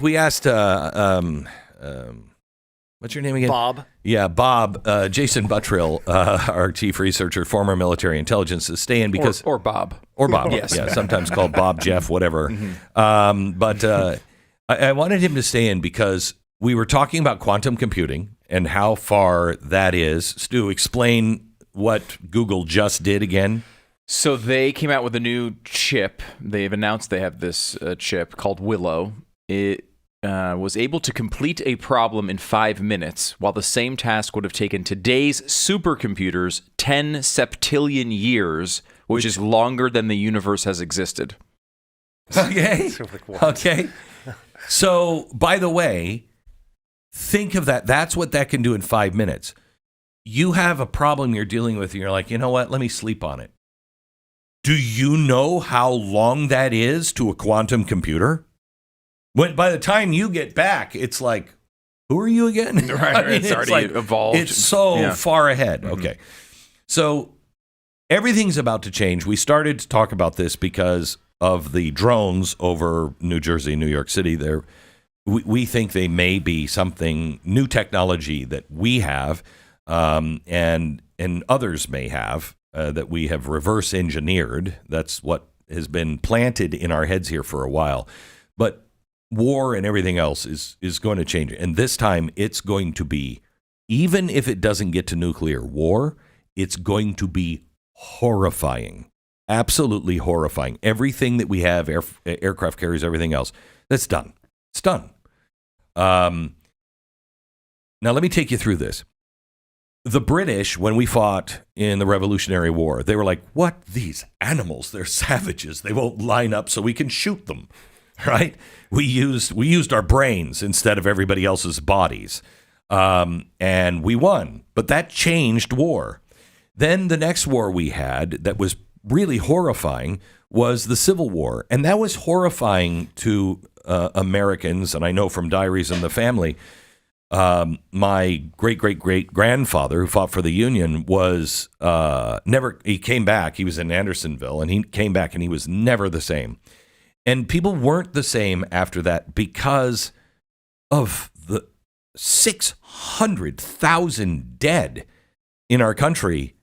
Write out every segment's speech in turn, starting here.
we asked what's your name again? Bob. Yeah, Bob. Jason Buttrill, our chief researcher, former military intelligence, to stay in because or Bob. Or Bob, yes. Yeah, sometimes called Bob, Jeff, whatever. But I wanted him to stay in because we were talking about quantum computing and how far that is. Stu, explain what Google just did again. So they came out with a new chip. They've announced they have this chip called Willow. It was able to complete a problem in 5 minutes, while the same task would have taken today's supercomputers 10 septillion years, which is longer than the universe has existed. Okay. Okay. So, by the way, think of that. That's what that can do in 5 minutes. You have a problem you're dealing with, and you're like, you know what? Let me sleep on it. Do you know how long that is to a quantum computer? When by the time you get back, it's like, who are you again? Right, I mean, it's already like, evolved. It's so far ahead. Okay. So everything's about to change. We started to talk about this because of the drones over New Jersey, New York City. We think they may be something new technology that we have, and others may have, that we have reverse engineered. That's what has been planted in our heads here for a while. But war and everything else is going to change. And this time it's going to be, even if it doesn't get to nuclear war, it's going to be horrifying. Absolutely horrifying. Everything that we have, aircraft carriers, everything else, that's done. It's done. Now let me take you through this. The British, when we fought in the Revolutionary War, they were like, what? These animals, they're savages. They won't line up so we can shoot them. Right? We used our brains instead of everybody else's bodies, and we won. But that changed war. Then the next war we had that was really horrifying was the Civil War, and that was horrifying to Americans. And I know from diaries in the family, my great-great-great-grandfather who fought for the Union was he came back. He was in Andersonville, and he came back, and he was never the same. And people weren't the same after that because of the 600,000 dead in our country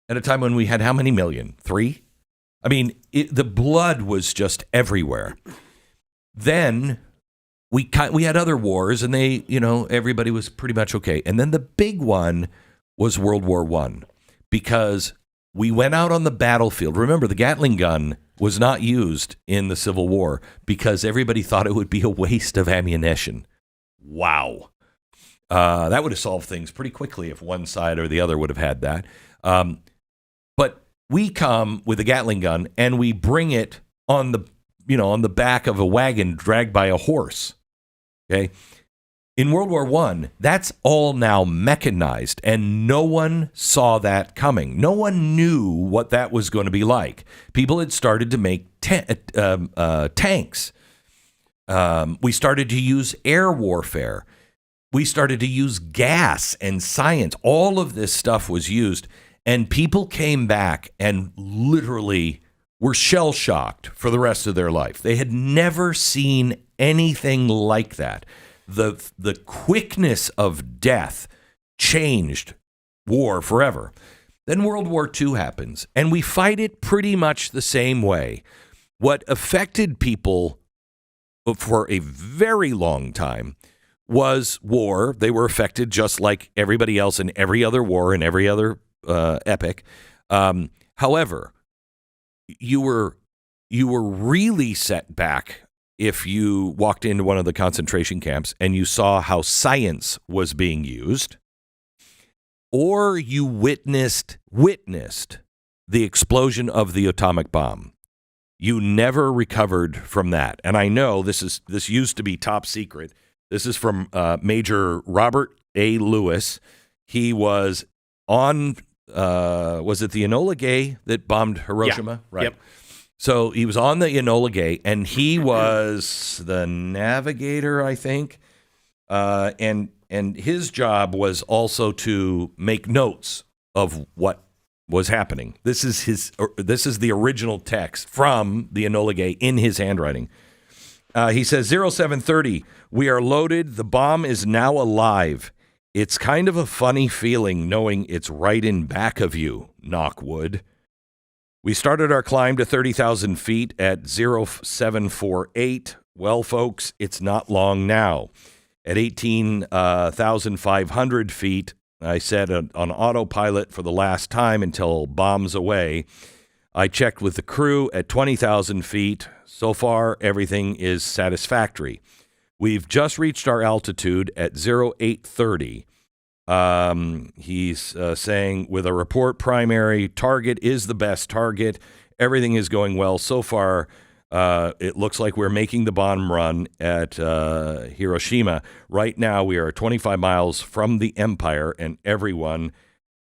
at a time when we had how many million? 3? I mean, the blood was just everywhere. Then we had other wars, and everybody was pretty much okay. And then the big one was World War I, because we went out on the battlefield. Remember, the Gatling gun was not used in the Civil War because everybody thought it would be a waste of ammunition. Wow. That would have solved things pretty quickly if one side or the other would have had that. But we come with a Gatling gun and we bring it on the back of a wagon dragged by a horse. Okay. In World War I, that's all now mechanized, and no one saw that coming. No one knew what that was going to be like. People had started to make tanks. We started to use air warfare. We started to use gas and science. All of this stuff was used, and people came back and literally were shell-shocked for the rest of their life. They had never seen anything like that. The quickness of death changed war forever. Then World War II happens, and we fight it pretty much the same way. What affected people for a very long time was war. They were affected just like everybody else in every other war and every other epic. However, you were really set back if you walked into one of the concentration camps and you saw how science was being used, or you witnessed the explosion of the atomic bomb. You never recovered from that. And I know this used to be top secret. This is from Major Robert A. Lewis. He was on, was it the Enola Gay that bombed Hiroshima? Yeah. Right. Yep. So he was on the Enola Gay, and he was the navigator, I think. And his job was also to make notes of what was happening. This is the original text from the Enola Gay in his handwriting. He says 0730, we are loaded. The bomb is now alive. It's kind of a funny feeling knowing it's right in back of you, knock wood. We started our climb to 30,000 feet at 0748. Well, folks, it's not long now. At 18,500 feet, I said on autopilot for the last time until bombs away. I checked with the crew at 20,000 feet. So far, everything is satisfactory. We've just reached our altitude at 0830. He's saying, with a report primary target is the best target. Everything is going well so far. It looks like we're making the bomb run at Hiroshima. Right now, we are 25 miles from the Empire, and everyone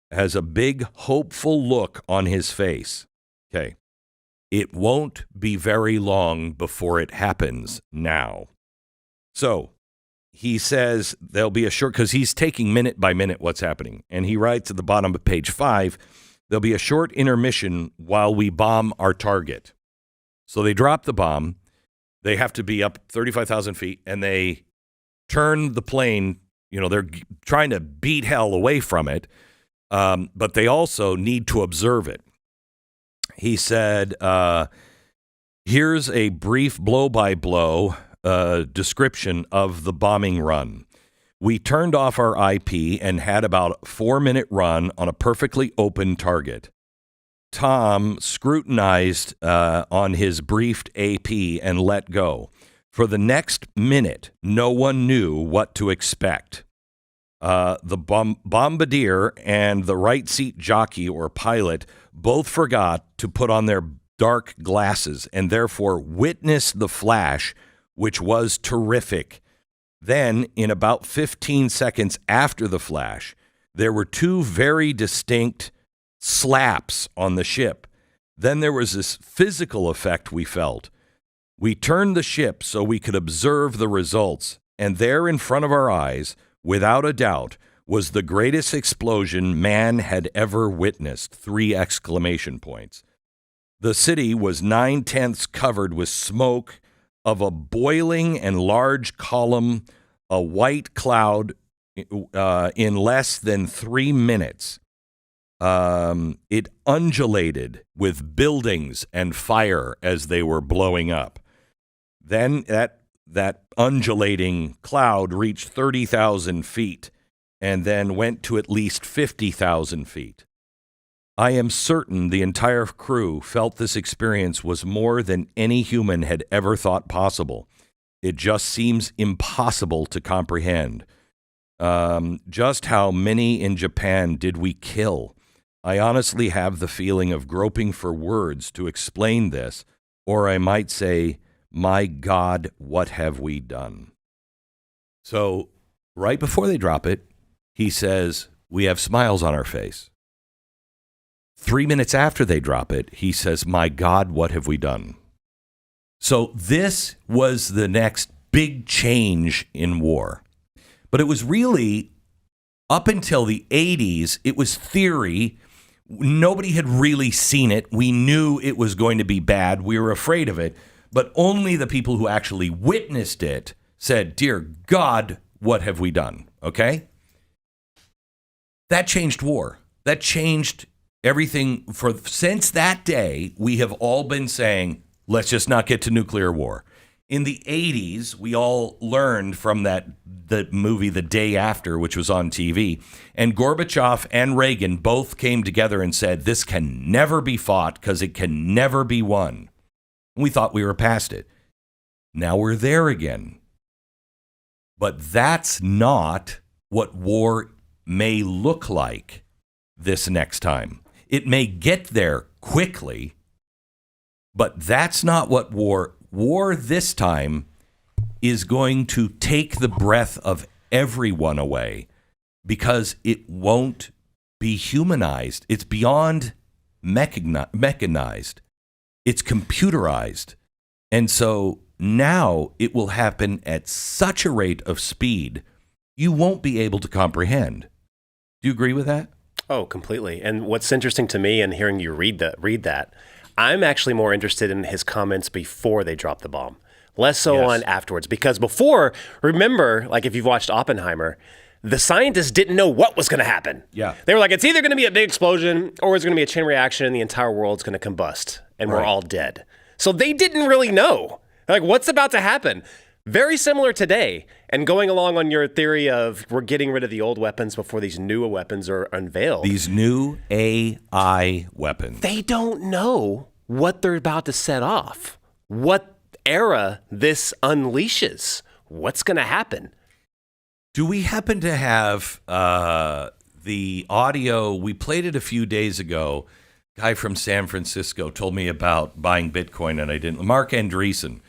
has a big, hopeful look on his face. Okay. It won't be very long before it happens now. So he says there'll be a short, because he's taking minute by minute what's happening. And he writes at the bottom of page 5, there'll be a short intermission while we bomb our target. So they drop the bomb. They have to be up 35,000 feet, and they turn the plane. You know, they're trying to beat hell away from it, but they also need to observe it. He said, here's a brief blow-by-blow description of the bombing run. We turned off our IP and had about a 4-minute run on a perfectly open target. Tom scrutinized on his briefed AP and let go. For the next minute, no one knew what to expect. The bombardier and the right seat jockey or pilot both forgot to put on their dark glasses and therefore witnessed the flash, which was terrific. Then, in about 15 seconds after the flash, there were 2 very distinct slaps on the ship. Then there was this physical effect we felt. We turned the ship so we could observe the results, and there in front of our eyes, without a doubt, was the greatest explosion man had ever witnessed. 3 exclamation points. The city was 9/10 covered with smoke of a boiling and large column, a white cloud in less than 3 minutes. It undulated with buildings and fire as they were blowing up. Then that undulating cloud reached 30,000 feet and then went to at least 50,000 feet. I am certain the entire crew felt this experience was more than any human had ever thought possible. It just seems impossible to comprehend. Just how many in Japan did we kill? I honestly have the feeling of groping for words to explain this, or I might say, my God, what have we done? So right before they drop it, he says, we have smiles on our face. 3 minutes after they drop it, he says, my God, what have we done? So this was the next big change in war. But it was really, up until the 80s, it was theory. Nobody had really seen it. We knew it was going to be bad. We were afraid of it. But only the people who actually witnessed it said, dear God, what have we done? Okay? That changed war. That changed everything. Since that day, we have all been saying, let's just not get to nuclear war. In the 80s, we all learned from the movie The Day After, which was on TV, and Gorbachev and Reagan both came together and said, this can never be fought because it can never be won. We thought we were past it. Now we're there again. But that's not what war may look like this next time. It may get there quickly, but that's not what war this time is going to take the breath of everyone away because it won't be humanized. It's beyond mechanized. It's computerized. And so now it will happen at such a rate of speed, you won't be able to comprehend. Do you agree with that? Oh, completely. And what's interesting to me and hearing you read that, I'm actually more interested in his comments before they drop the bomb. less so Yes. on afterwards. Because before, remember, like if you've watched Oppenheimer, the scientists didn't know what was going to happen. Yeah. They were like, it's either going to be a big explosion or it's going to be a chain reaction and the entire world's going to combust and we're Right. all dead. So they didn't really know. They're like, what's about to happen? Very similar today. And going along on your theory of we're getting rid of the old weapons before these new weapons are unveiled. These new AI weapons. They don't know what they're about to set off, what era this unleashes, what's going to happen. Do we happen to have the audio? We played it a few days ago. Guy from San Francisco told me about buying Bitcoin, and I didn't. Mark Andreessen.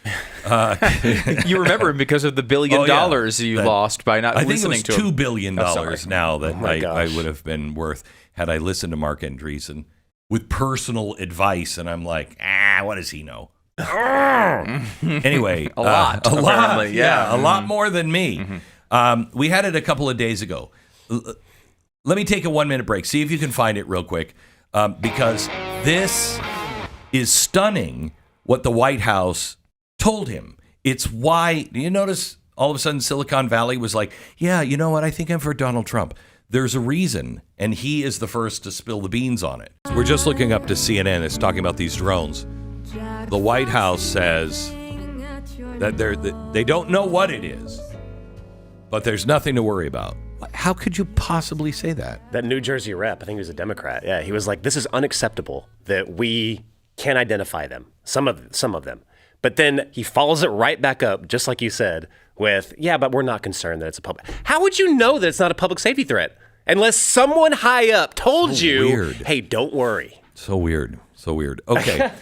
You remember him because of the $1 billion you That- lost by not I think it listening was to him. $2 billion sorry. now that my I gosh. would have been worth had I listened to Mark Andreessen with personal advice. And I'm like, what does he know? Anyway, A lot, a lot, apparently, yeah. a lot more than me. We had it a couple of days ago. Let me take a 1 minute break. See if you can find it real quick, because this is stunning. What the White House told him. It's why you notice all of a sudden Silicon Valley was like, yeah, you know what? I think I'm for Donald Trump. There's a reason, and he is the first to spill the beans on it. We're just looking up to CNN. It's talking about these drones. The White House says that they don't know what it is, but there's nothing to worry about. How could you possibly say that? That New Jersey rep, I think he was a Democrat. Yeah, he was like, this is unacceptable that we can't identify them, some of them. But then he follows it right back up, just like you said, with, yeah, but we're not concerned that it's a public. How would you know that it's not a public safety threat? Unless someone high up told you, weird. hey, don't worry. So weird. So weird. Okay.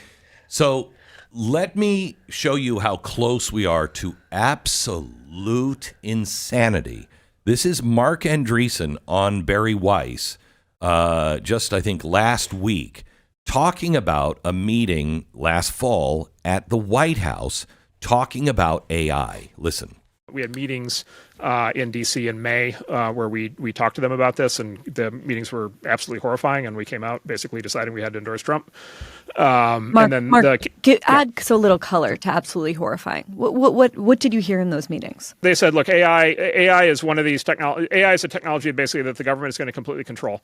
So let me show you how close we are to absolute insanity. This is Mark Andreessen on Barry Weiss, just I think last week, talking about a meeting last fall at the White House talking about AI. Listen. We had meetings in D.C. in May where we talked to them about this, and the meetings were absolutely horrifying, and we came out basically deciding we had to endorse Trump. Mark, add so little color to absolutely horrifying. What did you hear in those meetings? They said, look, AI is one of these technology. AI is a technology basically that the government is going to completely control.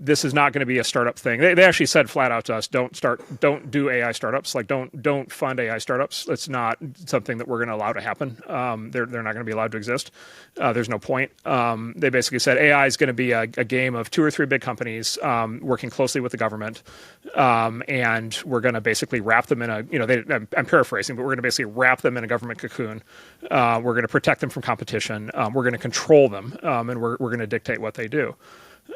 This is not going to be a startup thing. They actually said flat out to us, don't do AI startups. Like don't fund AI startups. It's not something that we're going to allow to happen. They're not going to be allowed to exist. There's no point. They basically said AI is going to be a game of 2 or 3 big companies working closely with the government. And we're going to basically wrap them in I'm paraphrasing, but we're going to basically wrap them in a government cocoon. We're going to protect them from competition. We're going to control them, and we're going to dictate what they do.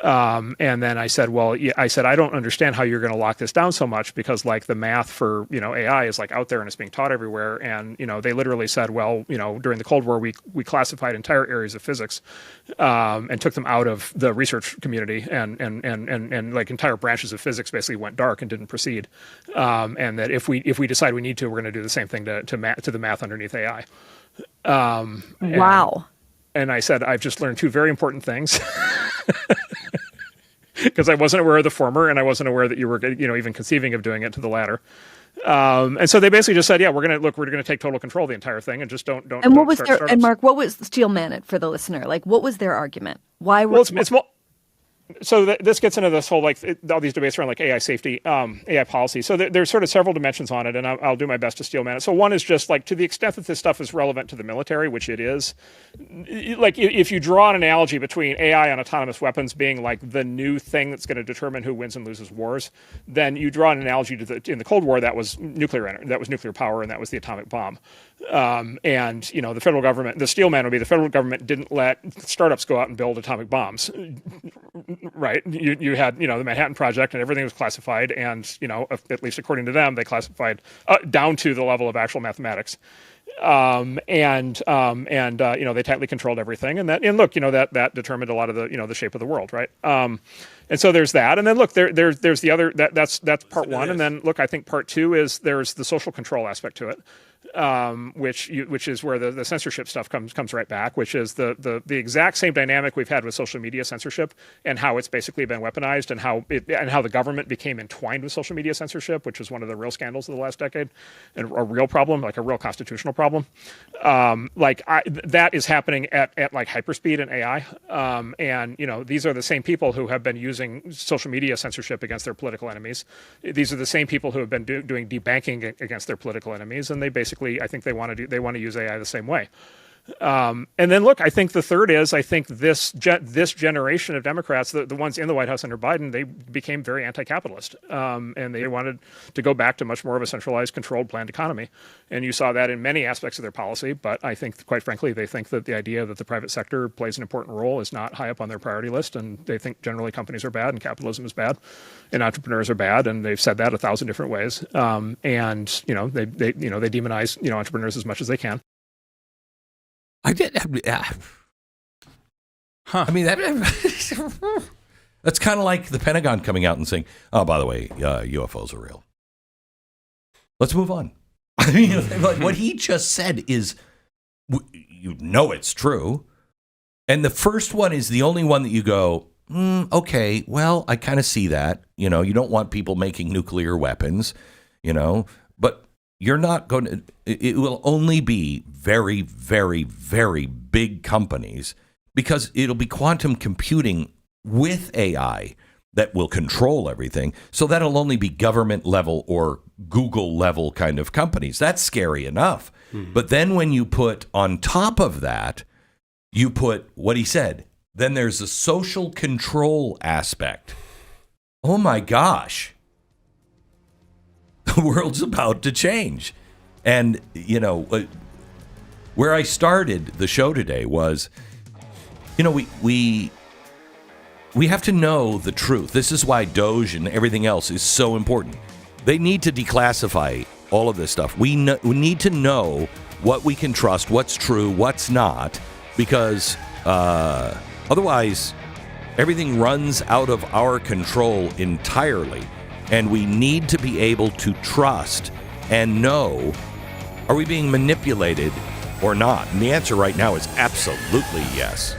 And then I said, I don't understand how you're going to lock this down so much, because like the math for, AI is like out there and it's being taught everywhere. And, they literally said, during the Cold War, we classified entire areas of physics, and took them out of the research community, and like entire branches of physics basically went dark and didn't proceed. And that if we decide we need to, we're going to do the same thing to the math underneath AI. Wow. And I said, I've just learned 2 very important things. Because I wasn't aware of the former, and I wasn't aware that you were, even conceiving of doing it to the latter. And so they basically just said, yeah, we're going to take total control of the entire thing, and just don't. And what was start their startups. and Mark? What was Steel Man for the listener? Like, what was their argument? Why? So this gets into this whole all these debates around like AI safety, AI policy. So there's sort of several dimensions on it, and I'll do my best to steel man it. So one is just like, to the extent that this stuff is relevant to the military, which it is. Like if you draw an analogy between AI and autonomous weapons being like the new thing that's going to determine who wins and loses wars, then you draw an analogy to in the Cold War that was nuclear power, and that was the atomic bomb. And the federal government, the steel man would be the federal government didn't let startups go out and build atomic bombs. Right. You had, the Manhattan Project, and everything was classified. And, at least according to them, they classified down to the level of actual mathematics. They tightly controlled everything. And look, that determined a lot of the shape of the world. Right. And so there's that. And then look, there's the other, that's part one. And then look, I think part 2 is there's the social control aspect to it. which is where the censorship stuff comes right back, which is the exact same dynamic we've had with social media censorship and how it's basically been weaponized and how the government became entwined with social media censorship, which was one of the real scandals of the last decade and a real problem, like a real constitutional problem. That is happening at like hyperspeed in AI. And these are the same people who have been using social media censorship against their political enemies. These are the same people who have been doing debanking against their political enemies, and they basically, I think they want to use AI the same way. And then look, I think the third is, I think this generation of Democrats, the ones in the White House under Biden, they became very anti-capitalist, and they wanted to go back to much more of a centralized, controlled, planned economy. And you saw that in many aspects of their policy. But I think, quite frankly, they think that the idea that the private sector plays an important role is not high up on their priority list, and they think generally companies are bad and capitalism is bad, and entrepreneurs are bad, and they've said that 1,000 different ways. And they demonize entrepreneurs as much as they can. I did. I mean, that's kind of like the Pentagon coming out and saying, "Oh, by the way, UFOs are real." Let's move on. I mean, what he just said is, it's true, and the first one is the only one that you go, okay, well, I kind of see that. You don't want people making nuclear weapons, but you're not going to. It will only be very, very, very big companies, because it'll be quantum computing with AI that will control everything. So that'll only be government level or Google level kind of companies. That's scary enough. But then when you put on top of that, you put what he said, then there's a social control aspect. Oh my gosh. The world's about to change. And, where I started the show today was, we have to know the truth. This is why Doge and everything else is so important. They need to declassify all of this stuff. We need to know what we can trust, what's true, what's not, because otherwise everything runs out of our control entirely. And we need to be able to trust and know, are we being manipulated or not? And the answer right now is absolutely yes.